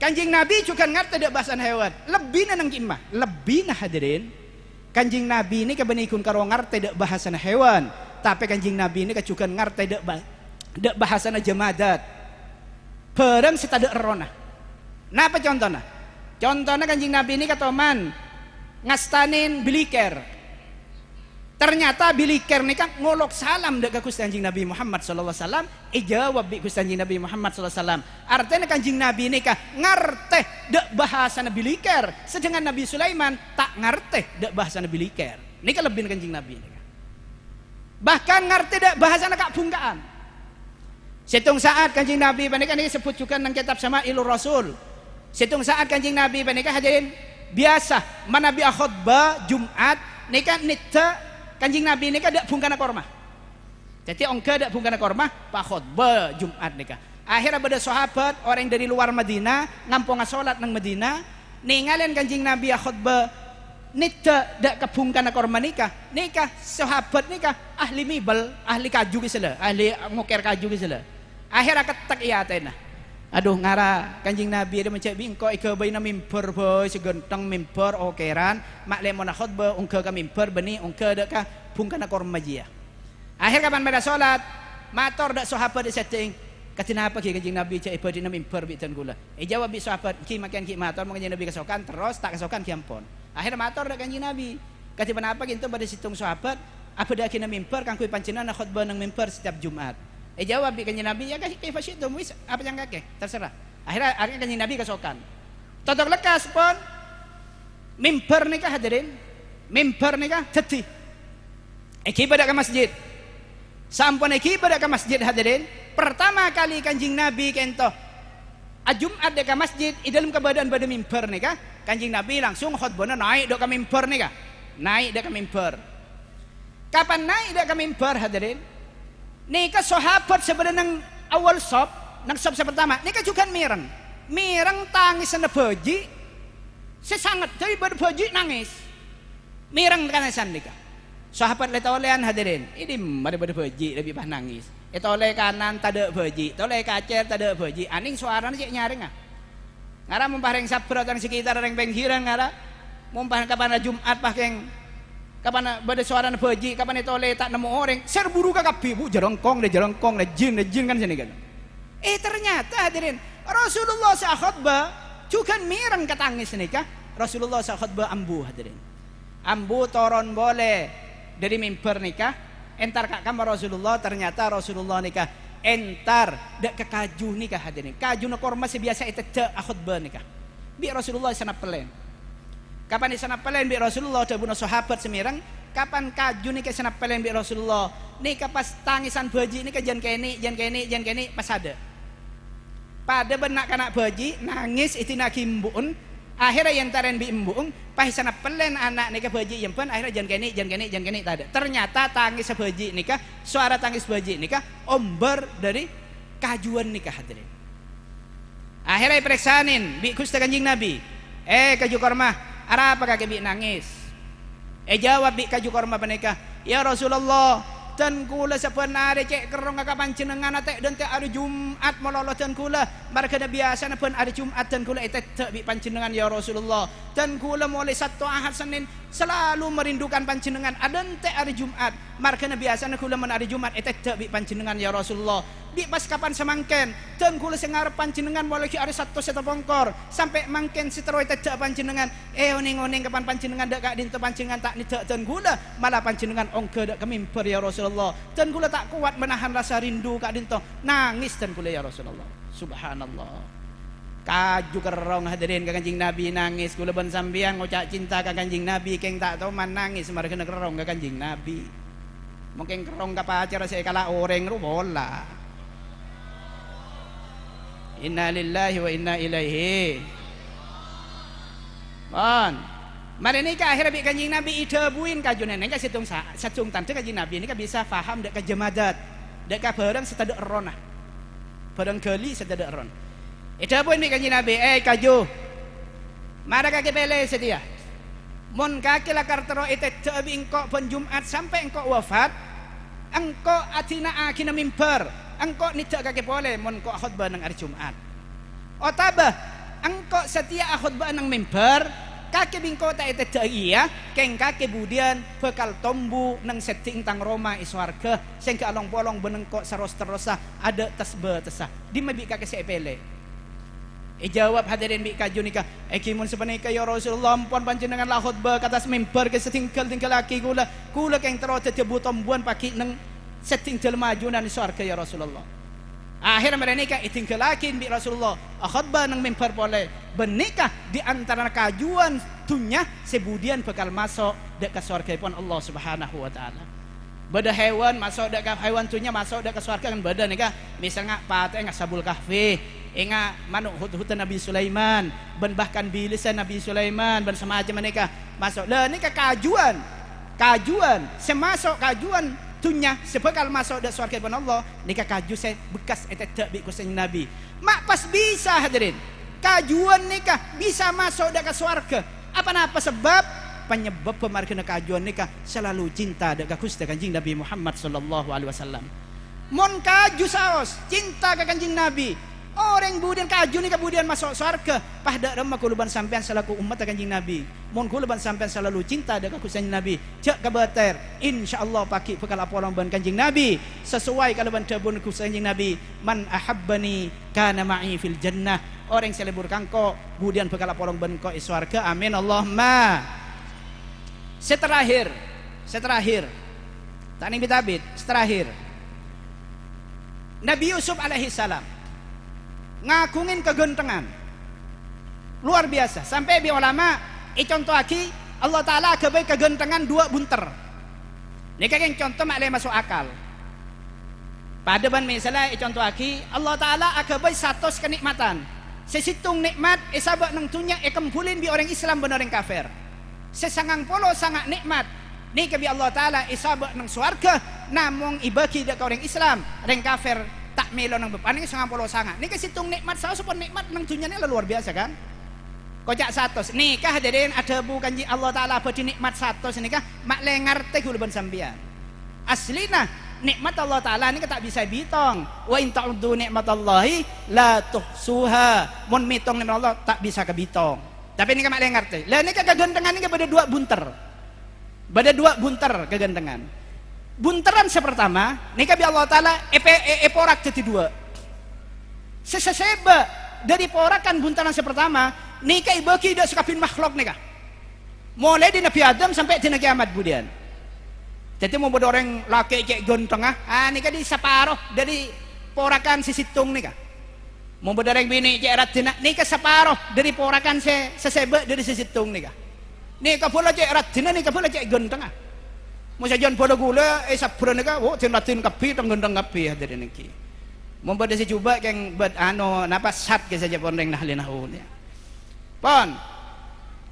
Kanjeng Nabi juga ngerti dak bahasana hewan. Lebih nang imah, lebih nah hadirin. Kanjeng Nabi ini kebenikun karo ngerti dak bahasana hewan, tapi Kanjeng Nabi ini juga ngerti dak bahasana jamadat. Bareng sita dak erona. Napa contohnya? Contohnya Kanjeng Nabi ini katoman ngastanin biliker. Ternyata biliker nika ngolok salam dek Gusti Kanjeng Nabi Muhammad sallallahu alaihi wasallam, jawab bi Gusti Kanjeng Nabi Muhammad sallallahu alaihi wasallam. Artinya Kanjeng Nabi nika ngarteh dek bahasa biliker, sedangkan Nabi Sulaiman tak ngarteh dek bahasa biliker. Nika lebih Kanjeng Nabi nika. Bahkan ngarteh dek bahasa kak bungkaan. Setung saat Kanjeng Nabi panika niki sebut juga nang kitab Sama'ilur Rasul. Setung saat Kanjeng Nabi panika hadirin biasa manabi khutbah Jumat nika nita Kanjeng Nabi nika dak bungkana korma. Jadi ongga dak bungkana korma pak khutbah Jumat nika. Akhirnya pada sahabat orang dari luar Madinah ngampung salat nang Madinah ninggalin Kanjeng Nabi khutbah nita dak kabungkana korma nika. Nika sahabat nika ahli mibel, ahli kaju gisela, ahli ngoker kaju gisela. Akhirnya ketek iya tena. Aduh ngara Kanjeng Nabi ada mencek bingko ika baina mimbar boy segenteng mimbar okeran mak lemona khutbah ungka ka mimbar beni ungka dak ka bungkana korma jia. Akhir kapan pada salat mator dak sahabat di setting katina apa ki Kanjeng Nabi cek iba dina mimbar bitan gula. Jawab bi sahabat ki makan ki mator Kanjeng Nabi kesokan terus tak kesokan ki ampun. Akhir mator dak Kanjeng Nabi. Katina apa kintu pada situng sahabat apa dak kina mimbar kangku panjenengan khutbah nang mimbar setiap Jumat. Jawab bi Kanjeng Nabi ya kasih kaifasyidum wis apa yang kakek terserah. Akhirnya Kanjeng Nabi kesokan. Totok lekas pun mimbar nikah hadirin. Mimbar nikah dadi. Iki pada ke masjid. Sampun iki pada ke masjid hadirin. Pertama kali Kanjeng Nabi kento Jumat dek ke masjid di dalam keadaan pada mimbar nikah. Kanjeng Nabi langsung khutbahna naik dek ke mimbar nikah. Naik dek ke mimbar. Kapan naik dek ke mimbar hadirin? Nika sahabat sebenarnya nang awal sop, nang sop pertama, nika juga mireng. Mireng tangis na beji. Sesangat tapi berbeji nangis. Mireng kanasan nika. Sahabat letolean hadirin. Ini pada beji lebih bah nangis. Etole kanan tada beji, tole kacer tada beji. Aning suaranya cek nyaring ah. Ngara mumpah reng sabra tang sekitar reng penghirang ngara. Mumpah kapan Jumat pah keng kapan pada suara beji, kapan itu oleh tak nemu orang, serburu ke kapi, bu jerongkong deh jin kan sini kan. Ternyata hadirin Rasulullah sakhutbah juga mireng ketangis nikah. Rasulullah sakhutbah ambu hadirin. Ambu toron boleh dari mimbar nikah. Entar kak kamar Rasulullah ternyata Rasulullah nikah. Entar dak ke kaju nikah hadirin. Kaju na korma biasa itu dak khutbah nikah. Bi Rasulullah sana pelen. Kapan di sana pelen bi Rasulullah ada bunuh sahabat semirang. Kapan kaju nih ke sana pelen bi Rasulullah. Nih pas tangisan baji nih ke jan kene pas ada. Pada benak kanak baji nangis itina kimbuun. Akhirnya yang taren bi imbuun. Pas sana pelen anak nih ke baji yang pun akhirnya jan kene tak ada. Ternyata tangis baji nikah suara tangis baji nikah omber dari kajuan nikah hadirin. Akhirnya periksanin bi Gusti Kanjeng Nabi. Kaju korma. Apa kakek bi nangis? Jawab bi kaju korma panika. Ya Rasulullah, dan kula sebenarnya cek kerong kakak panjenengan atek dan tak hari Jumat melolo dan kula. Mereka biasa pun hari Jumat dan kula itu tak bi panjenengan ya Rasulullah. Dan kula mulai Sabtu Ahad Senin selalu merindukan panjenengan. Ada tak hari Jumat. Markana biasana kula men hari Jumat etek bi panjenengan ya Rasulullah. Bi pas kapan semangken, ten kula sing ngarep panjenengan walau ki hari Sabtu seta pongkor, sampai mangken sitero etek panjenengan. Oning-oning kapan panjenengan dak kak dinten panjenengan tak nidak ten kula, malah panjenengan ongke dak kemimper ya Rasulullah. Ten kula tak kuat menahan rasa rindu kak dinten, nangis ten kula ya Rasulullah. Subhanallah. Kaju kerong hadirin ka Kanjeng Nabi nangis kula ben sambiang ngucap cinta ka Kanjeng Nabi keng tak tahu man nangis marga kerong ka Kanjeng Nabi. Mungkin kerong ka pacar saya kala oreng ru bola. Inna lillahi wa inna ilaihi. Bon. Mari ni ka akhir bi Kanjeng Nabi itebuin kajunan ka satung tante Kanjeng Nabi ni ka bisa faham dak ka jemadat dak ka barang setada eron. Barang kali setada eron. Ita pun ni Kanjeng Nabi, kaju. Mara kaki pele setia. Mon kaki lakar tero ite tebi engkau pun Jumat sampai engkau wafat, engkau atina akina mimbar, engkau nita kaki pole mon engkau khutbah nang hari Jumat. Otabah, engkau setia khutbah nang mimbar, kaki bingkau tak ite iya, keng kaki budian bekal tombu nang setting tang Roma iswarga, sehingga along bolong benengkau saros terosa ada tasbah tesah. Di mabi kaki sepele. Jawab hadirin bi kaju nikah. Kimun sepanika ya Rasulullah ampun panjenengan la khutbah katas mimbar ke setinggal laki kula keng tero tetebu tombuan paki nang setinggal majunan di surga ya Rasulullah. Akhir mereka itinggal laki bi Rasulullah khutbah nang mimbar boleh benikah di antara kajuan dunya sebudian bakal masuk dekat surga pun Allah Subhanahu wa taala. Beda hewan masuk dekat hewan tunya masuk dekat surga kan beda nikah. Misalnya patah ngak sabul kahfi ingat manuk hut-hutan Nabi Sulaiman dan bahkan bilisan Nabi Sulaiman dan semacam mereka masuk lah ni kajuan semasuk kajuan tunya sebekal masuk dak surga pun Allah ni kaju saya bekas etek bi kusen Nabi mak pas bisa hadirin kajuan nikah bisa masuk dak ke surga apa sebab penyebab pemarkana kajuan nikah selalu cinta dak Gusti Kanjeng Nabi Muhammad sallallahu alaihi wasallam mon kaju saos cinta ke Kanjeng Nabi. Orang budian kaju ni kemudian masuk surga. Pada remah kuluban sampean selaku umat Kanjeng Nabi. Mon kuluban sampean selalu cinta dengan Kanjeng Nabi. Cak kabater, insyaallah paki bekal apolong ban Kanjeng Nabi. Sesuai kalau ban tabun Kanjeng Nabi, man ahabbani kana ma'i fil jannah. Orang selebur kangko, kemudian bekal apolong ban ko surga. Amin Allahumma. Seterakhir. Tak ni bitabit, seterakhir. Nabi Yusuf alaihi salam ngakungin kegentengan luar biasa sampai bi ulama contoh aki Allah Ta'ala kebaik kegentengan dua bunter ini kayak contoh maklum masuk akal pada ban misalnya contoh aki Allah Ta'ala kebaik satu kenikmatan sesitung nikmat sabak nang tunya kempulin bi orang Islam dan orang kafir sesangang polo sangat nikmat ni kebi Allah Ta'ala sabak nang suarga namung ibaki dak orang Islam orang kafir tak melo nang bepan ini sangat polo sangat. Ini kesitung nikmat saus pun nikmat nang dunia ini luar biasa kan? Kocak satu. Nikah hadirin ada bukan Allah Taala beri nikmat satu nikah mak lengar teh ban sambian. Aslina nikmat Allah Taala ini tak bisa bitong. Wa in ta'uddu nikmatallahi la tuhsuha. Mun mitong nikmat Allah tak bisa kebitong. Tapi ini mak lengar teh. Lah ini kegentengan ini pada dua bunter. Pada dua bunter kegentengan. Bunteran sepertama, nikah bi Allah Ta'ala porak jadi dua. Seseba dari porakan bunteran sepertama, nikah ibaki dak sekapin makhluk nikah. Mulai di Nabi Adam sampai di kiamat budian. Jadi mau bodo orang laki kayak gontengah, nikah di separuh dari porakan sisitung nikah. Mau bodo orang bini kayak ratina, nikah separuh dari porakan seseba dari sisitung nikah. Nikah pula kayak ratina, nikah pula kayak gontengah. Masa jangan pada gula, sabran ka, tin kapi, gendang kapi hadirin iki. Membada si cuba keng bad napas sat ke saja pondeng nahlin nahun ya. Pon.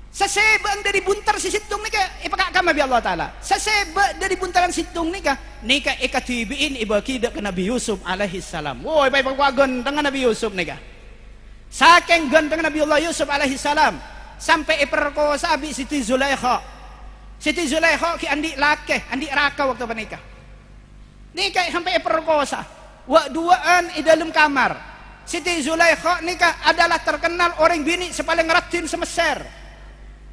Saseba dari buntar si situng nika, ipakak kama bi Allah Taala. Saseba dari buntaran situng nika ikatibiin ibaki dak ke Nabi Yusuf alaihi salam. Woi, pai pagwagon dengan Nabi Yusuf nika. Saking ganteng Nabi Allah Yusuf alaihi salam sampai iperkosa abi Siti Zulaikha. Siti Zulaikha ki andi raka waktu menikah. Nikah sampai perkosa. Wa duaan di dalam kamar. Siti Zulaikha nikah adalah terkenal orang bini sepaling ratin semeser.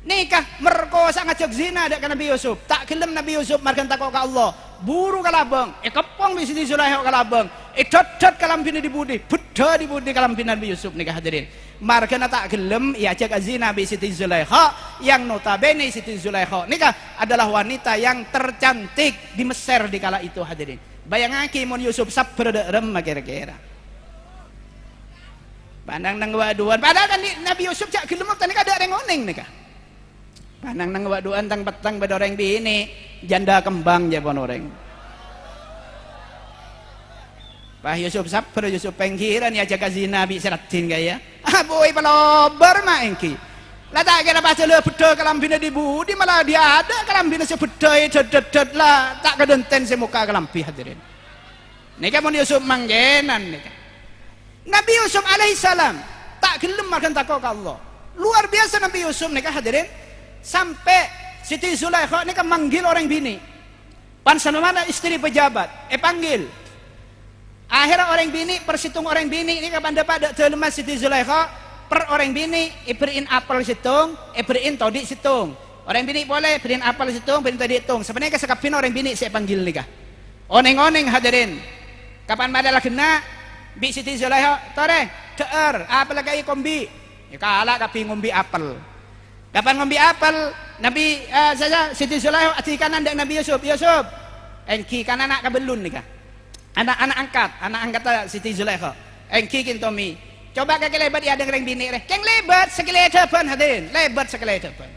Nikah merkosa ngajak zina dak Nabi Yusuf. Tak kelem Nabi Yusuf margan takok ke Allah. buru kalabang, kepong bi Siti Zulaikha kalabang, dodot kalampine di budi, bedha di budi kalampine Nabi Yusuf nih hadirin. Margana tak gelem ya ajak zina bi Siti Zulaikha yang notabene Siti Zulaikha nikah adalah wanita yang tercantik di Mesir di kala itu hadirin. Bayangake mon Yusuf sabar rem kira-kira. Pandang nang waduan, padahal kan Nabi Yusuf cak gelem tadi ada rengoneng nih kah. Pandang nang waduan tang petang bedoreng bini janda kembang ya pon orang. Pak Yusuf sabar Yusuf pengkiran ya jaga zina bi seratin gaya. Ah boy palobar mah engki. Lah tak kira pas le bedha kalambine di budi malah dia ada kalambine sebedha dedet lah tak kedenten semuka kalampi hadirin. Nika mon Yusuf manggenan nika. Nabi Yusuf alaihissalam tak gelem makan takok Allah. Luar biasa Nabi Yusuf nika hadirin. Sampai Siti Zulaikha nika manggil orang bini. Pansan mana istri pejabat, panggil. Akhirnya orang bini persitung orang bini nika pada telema Siti Zulaikha per orang bini iberiin apel situng, iberiin todi situng. Orang bini boleh beriin apel situng, beriin todi situng. Sebenarnya kesekapin orang bini saya panggil nika. Oneng-oneng hadirin. Kapan madalah kena bi Siti Zulaikha tore deer apel lagi kombi. Ya kalah kapi ngombi apel. Kapan ngombe apel Nabi saja Siti Zulaikha ati kanan dak Nabi Yusuf engki kan anak kabelun nika anak angkat Siti Zulaikha engki kintomi coba kake lebat ya dengan bini reh keng lebat sekali depan hadirin lebat sekali depan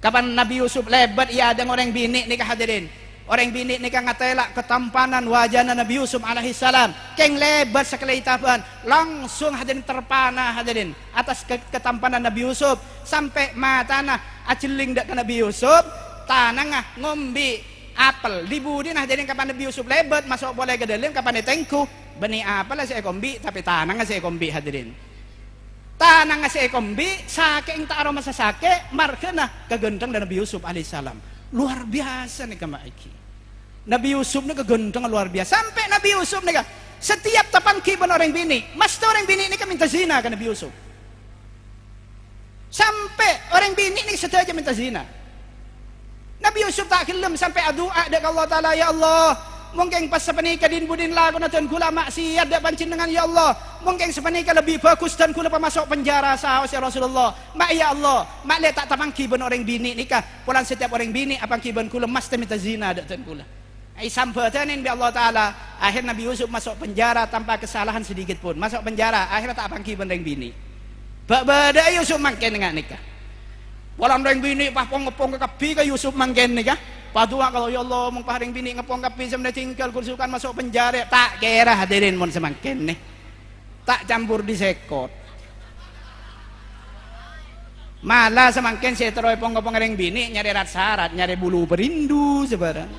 kapan Nabi Yusuf lebat ya dengan orang bini nika hadirin orang bini nika ngatela ketampanan wajahna Nabi Yusuf alaihissalam keng lebat sekali depan langsung hadirin terpana hadirin atas ketampanan Nabi Yusuf sampai matana aceling dak Nabi Yusuf tanangah ngombe apel di budi nah jadi kapan Nabi Yusuf lebat masuk boleh ke dalam kapan ditengku benih apel saya kombi tapi tanang saya kombi hadirin tanang saya kombi saking tak aroma sake markena kegendeng dan Nabi Yusuf alaihissalam luar biasa nih kemaiki Nabi Yusuf nih kegendeng luar biasa sampai Nabi Yusuf nih setiap tapan kiban orang bini mas orang bini ini kan minta zina kan Nabi Yusuf sampai orang bini ini saja minta zina Nabi Yusuf tak gelem sampai doa dak Allah Taala ya Allah mungkin pas sepenika din budin lagu natan kula maksiat dak pancen dengan ya Allah mungkin sepenika lebih bagus dan kula masuk penjara saos ya Rasulullah mak ya Allah mak le tak tamangki ben orang bini nikah pulang setiap orang bini apang kiban kula mas minta zina dak tan kula ai sampatanin bi Allah Taala akhir Nabi Yusuf masuk penjara tanpa kesalahan sedikit pun masuk penjara akhirnya tak apangki ben orang bini bada Yusuf mangken dengan nikah walang orang bini pahpong ngepong ke kapi ke Yusuf mangken nikah padua kalau ya Allah mung paring bini ngepong kapi sebenarnya tinggal kursukan masuk penjara tak kira hadirin mon semangken nih tak campur di sekot malah semangken saya terus pong orang bini nyari rat syarat nyari bulu perindu sebarang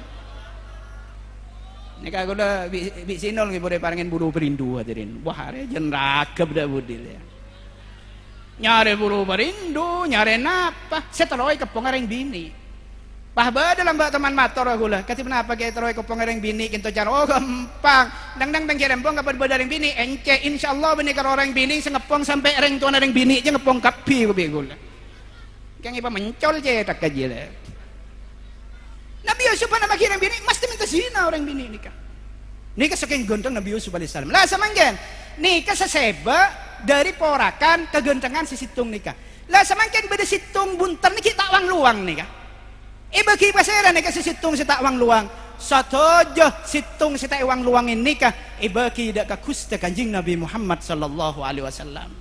ini kalau udah bisinol nggih boleh parengin bulu perindu hadirin wah are jen ragep dah budil ya nyari bulu perindu nyari napa seteroy kepong orang bini pah dalam mbak teman motor aku lah kati kenapa kayak teroy kepong orang bini kinto cara oh gampang dang kirempong kapan beda orang bini ence insyaallah benih karo orang bini sengepong sampai orang tuan orang bini aja ngepong kapi aku bego lah kang ipa mencol cetak aja lah Nabi Yusuf nama kirim bini mesti minta zina orang bini nikah saking ganteng Nabi Yusuf alaihissalam lah samangken nikah seseba dari porakan kegentengan si situng nikah lah samangken beda situng bunter niki tak wang luang nikah bagi pasera nikah si situng si tak wang luang satojo situng si tak wang luangin nikah bagi dak kakusta kanjing Nabi Muhammad sallallahu alaihi wasallam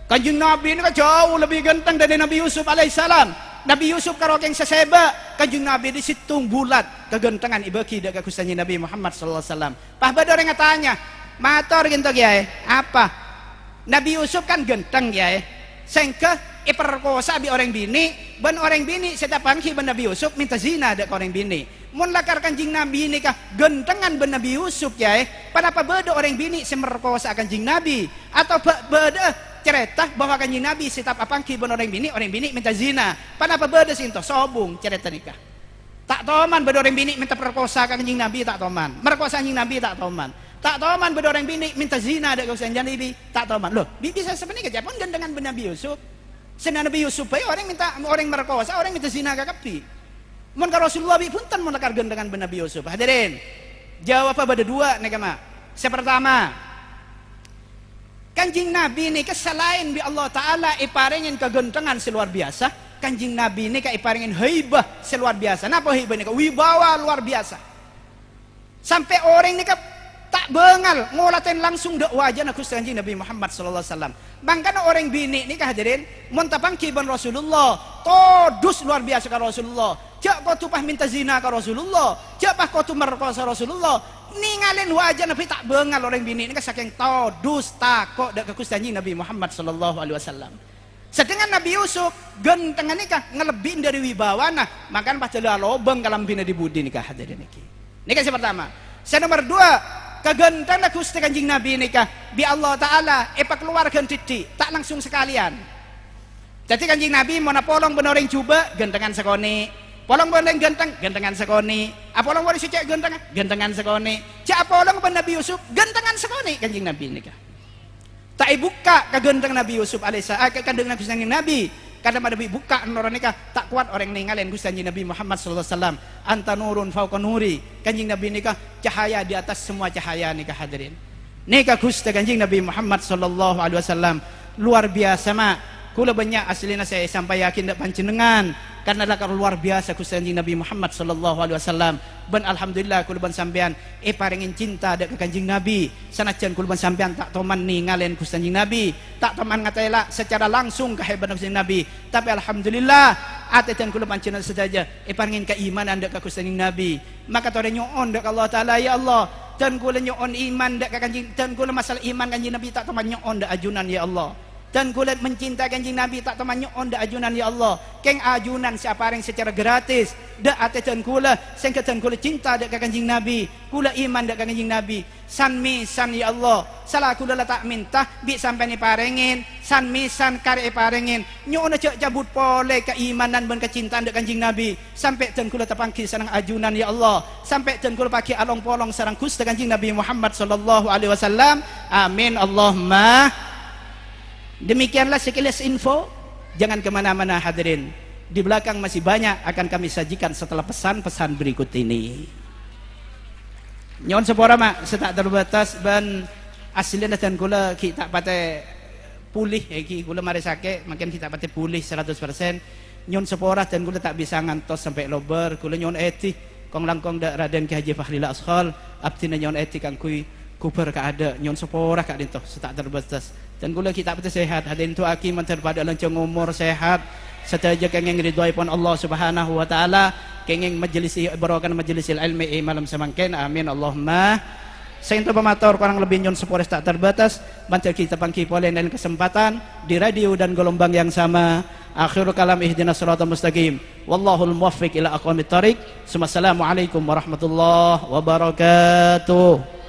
kanjing Nabi ini jauh lebih ganteng dari Nabi Yusuf alaihissalam Nabi Yusuf karo keng seseba kanjeng Nabi di situng bulat kegentengan ibaki dak kakustannya Nabi Muhammad sallallahu alaihi wasallam pah bada orang tanya mator gitu kiai apa Nabi Yusuf kan genteng kiai sengke perkosa bi orang bini ben orang bini setiap pangki ben Nabi Yusuf minta zina dak orang bini mun lakar kanjing Nabi ini kah gentengan ben Nabi Yusuf kiai pada apa beda orang bini semerkosa kanjing Nabi atau beda cerita bahwa kanjeng Nabi setiap apangki ben orang bini minta zina pada apa beda sinto sobung cerita nikah tak toman beda orang bini minta perkosa kanjeng Nabi tak toman merkosa kanjeng Nabi tak toman beda orang bini minta zina dak kanjeng Nabi tak toman loh bisa sebenarnya kejapun dengan ben Nabi Yusuf sebenarnya Nabi Yusuf orang minta orang merkosa orang minta zina ke kapi Mun ka Rasulullah bi punten mun lakar gendengan ben Nabi Yusuf. Hadirin, jawab apa ada dua nih kama. Yang pertama, Kanjing Nabi ini selain bi Allah Ta'ala iparingin kegentengan seluar biasa, Kanjing Nabi ini iparingin haibah seluar biasa. Napa haibah ini? Wibawa luar biasa. Sampai orang ini tak bengal ngolatin langsung dok wajah nak Kanjing Nabi Muhammad sallallahu alaihi wasallam. Bangkana orang bini ni hadirin montapang kiban Rasulullah, todus luar biasa ka Rasulullah. Jak kau tupah minta zina ka Rasulullah, jak pah kau tu merkosa Rasulullah. Ningalin wajah Nabi tak bengal orang bini ni saking todus takok dak ka Kanjing Nabi Muhammad sallallahu alaihi wasallam. Sedangkan Nabi Yusuf gentengan nikah ngelebin dari wibawana, makan pas jala lobeng kalam bina di budi nikah hadirin niki. Nikah yang pertama. Yang nomor dua, kegentengan Gusti Kanjing Nabi nikah bi Allah Ta'ala keluarkan titi tak langsung sekalian. Jadi Kanjing Nabi mau napolong benoreng coba gentengan sekoni, polong benoreng gentengan sekoni, apolong boleh suci gentengan sekoni, cak apolong ben Nabi Yusuf gentengan sekoni Kanjing Nabi nikah. Tak buka kegentengan Nabi Yusuf alaihissalam kegentengan Kanjing Nabi. Kadang ada buka orang nikah tak kuat orang ningalin Gusti Kanjing Nabi Muhammad sallallahu alaihi wasallam. Anta nurun fauqa nuri. Kanjing Nabi nikah cahaya di atas semua cahaya nikah hadirin. Nikah Gusti Kanjing Nabi Muhammad sallallahu alaihi wasallam luar biasa mak. Kula banyak aslina saya sampai yakin dak panjenengan karena lakar luar biasa Gusti Kanjing Nabi Muhammad sallallahu alaihi wasallam. Ben alhamdulillah kula ban sampean paringin cinta dak Kanjing Nabi. Sanajan kula ban sampean tak toman ningalen Gusti Kanjing Nabi, tak toman ngatela secara langsung kehebatan Gusti Nabi. Tapi alhamdulillah atetan kula panjenengan sedaja paringin keimanan dak Gusti Kanjing Nabi. Maka tore nyoon dak Allah Taala ya Allah. Dan kula nyoon iman dak Kanjing, dan kula masalah iman Kanjing Nabi tak toman nyoon dak ajunan ya Allah. Dan kulit mencintai Kanjing Nabi tak teman nyon dak ajunan ya Allah. Keng ajunan siapa yang secara gratis dak atetan kula sing keten kula cinta dak Kanjing Nabi, kula iman dak Kanjing Nabi. San misan ya Allah. Salah kula tak minta bi sampai ni parengin, san misan kare parengin. Nyon aja cabut pole keimanan ben kecintaan dak Kanjing Nabi. Sampai ten kula tepangki sareng ajunan ya Allah. Sampai ten kula paki along polong sareng Gusti Kanjing Nabi Muhammad sallallahu alaihi wasallam. Amin Allahumma. Demikianlah sekilas info. Jangan kemana-mana hadirin. Di belakang masih banyak akan kami sajikan setelah pesan-pesan berikut ini. Nyon sepora mak setak terbatas ban aslinya dan kula kita pakai pulih ki kula mari sakit makin kita pakai pulih 100%. Nyon sepora dan kula tak bisa ngantos sampai lober kula nyon eti kong langkong dak Raden Ki Haji Fakhril Askhal abdina nyon eti kang kui kuper ka ada nyon sepora ka dinto setak terbatas. Dan kula kita betul sehat hadirin tu aki mantar pada lancang umur sehat setaja kengeng ridhoi pun Allah Subhanahu wa taala kengeng majelis barokan majelis ilmi malam semangken amin Allahumma. Saya pemator kurang lebih nyon sepores tak terbatas bantu kita pangki polen dan kesempatan di radio dan gelombang yang sama. Akhirul kalam ihdinas siratal mustaqim wallahul muwaffiq ila aqwamit thariq. Assalamualaikum warahmatullahi wabarakatuh.